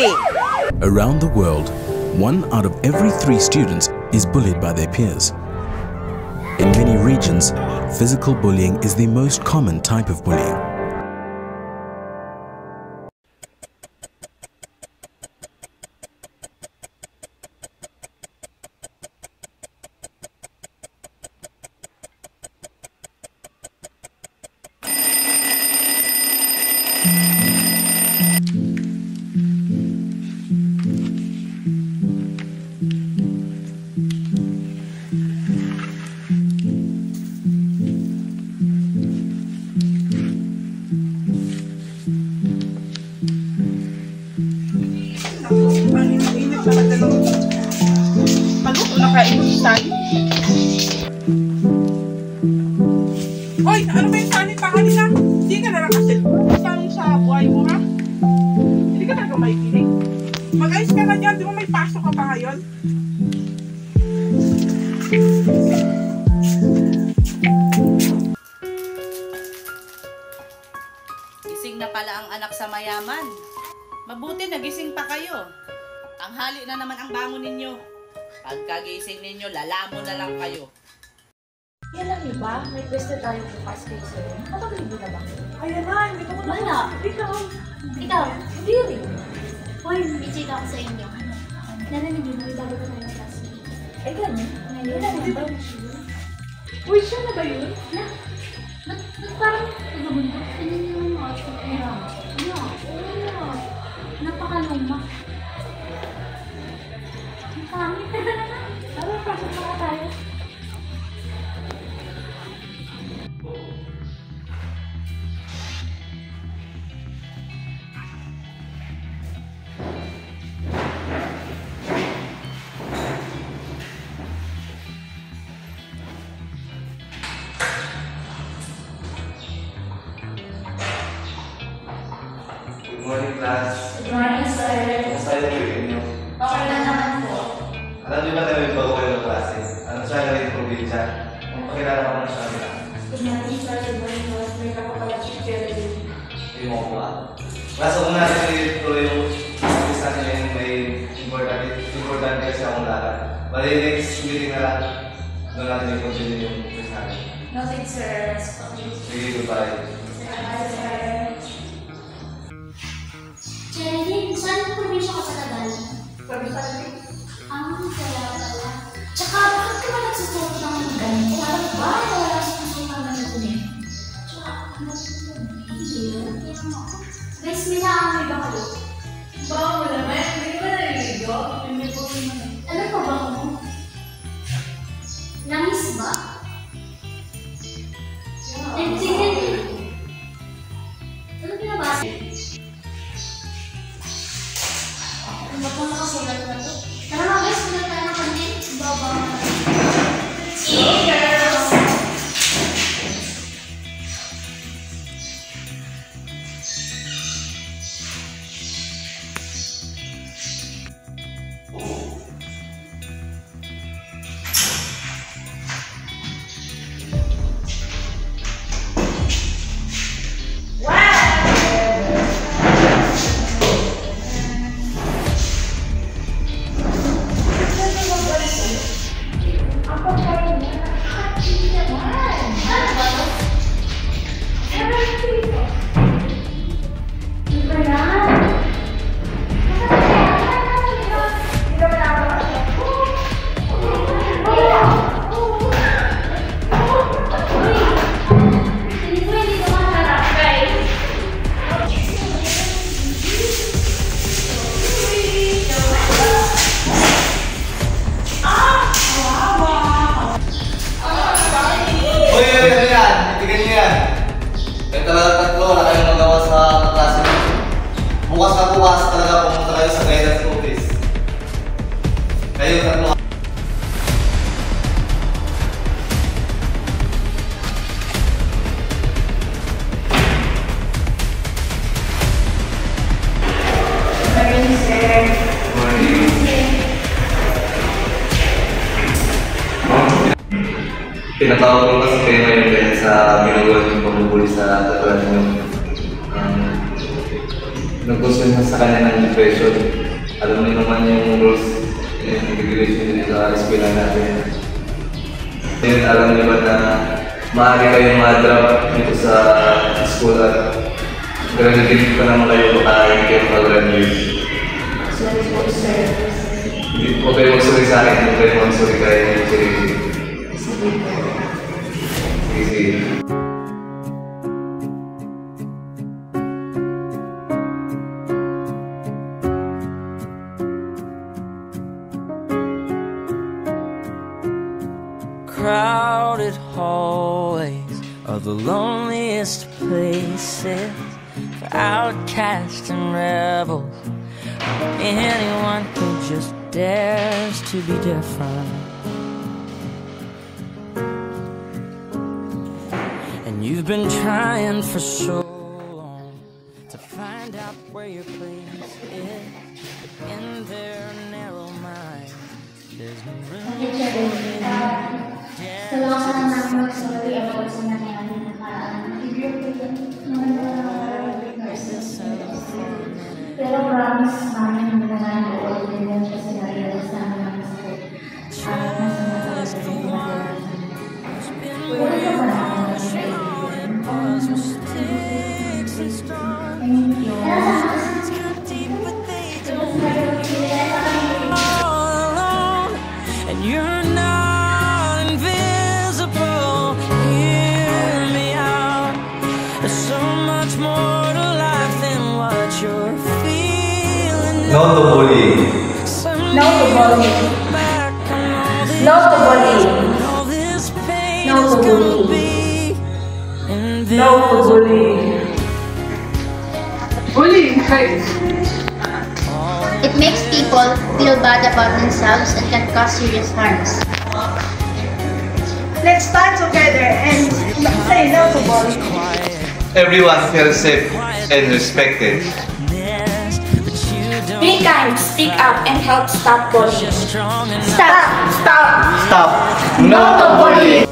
bullying. Around the world, 1 out of every 3 students is bullied by their peers. In many regions, physical bullying is the most common type of bullying. Hoy, ano ba yung sanit pa kanina? Hindi ka na lang kasi sanong sa buhay mo, ha? Hindi ka talaga makikinig. Mag-ayos ka na dyan, di ba may pasok ka pa ngayon? Gising na pala ang anak sa mayaman. Mabuti nagising pa kayo. Tanghali na naman ang bangon ninyo. Pagkagising ninyo, lalamon na lang kayo. Alam niyo ba, may pwesto tayo bukas kayo sa'yo. Nakapagalibo na ba? Ayan na, hindi ko na. Wala. Ikaw, hindi rin. Hoy, may chika ako sa inyo. Narinig niyo, may bago na tayo ng klase. Ay, gano'n? Ngayon, wala na ba? Uy, siya na ba yun? Parang nagabundok. Ano yung mga outfit nila? Ano? Napakaluma. Ang pangit. Tara, pasok na tayo. Good morning, class. Good morning, sir. Kumusta yung weekend niyo? Okay lang naman po. Alam niyo ba na may bago kayo ng klase? Ano siya galing probinsya? Kung pakilala ko na siya nila. Good morning, sir. Good morning, boss. May ako pala teacher. Hindi mo ko ba? Kaso kung natin tuloy yung isa nila yung may important kasi akong lakad. Bali, next meeting na lang. Doon natin i-continue yung quiz natin. Noted, sir. Sige, goodbye. Cherry, saan probinsya ka sa Tagal? Sabi-sabi. Kaya pala. Tsaka, bakit ka ba nagsusuot ng ganito? Alam ba? Wala sa susuot ng ganito niya. Tsaka, guys, may naamoy ba kayo? Baka mo naman, hindi ka ba naliligo? Hindi po naman. Ano pa ba mo? Langis ba? Sige. Ano pinabasa? Ano ba nakasulat na to? Tara mga guys, sulat tayo ng content. Baba. Cheers! Bukas na bukas talaga pumunta kayo sa guidance office. Kayo tatlo. Pinatawag ko kasi kayo ngayon dahil sa ginagawa niyong pamubuli sa katulad niyo. nag-gusto sa kanya ng depression. Alam niyo naman yung rules and regulation dito sa eskwela natin. Then, alam niyo ba na maaari kayong ma-drop dito sa school at graduate pa naman kayo hindi kayo mag-graduate. Sorry po, sir. Huwag kayo mag-sorry sa akin, huwag kayo mag-sorry kayo ng sarili. Sige po. Sige. Crowded hallways are the loneliest places for outcasts and rebels. Anyone who just dares to be different. And you've been trying for so long to find out where your place is in their narrow mind. There's no room. Kailangan namin mag-sorry about sa nangyari na paraan. Pero promise namin na mananaluot din yan kasi na-realize namin ang masakit. At mas matalas ang pagkakaroon. Pwede ka ba namin mag-sorry? Thank you. All alone, and you're not invisible. Hear me out. There's so much more to life than what you're feeling. No to bullying. No to bullying. No to bullying. No to bullying. No to bullying. Bullying, right? It makes people feel bad about themselves and can cause serious harms. Let's stand together and say no to bullying. Everyone feels safe and respected. Be kind, speak up, and help stop bullying. Strong and Stop! Stop! Stop! No to bullying!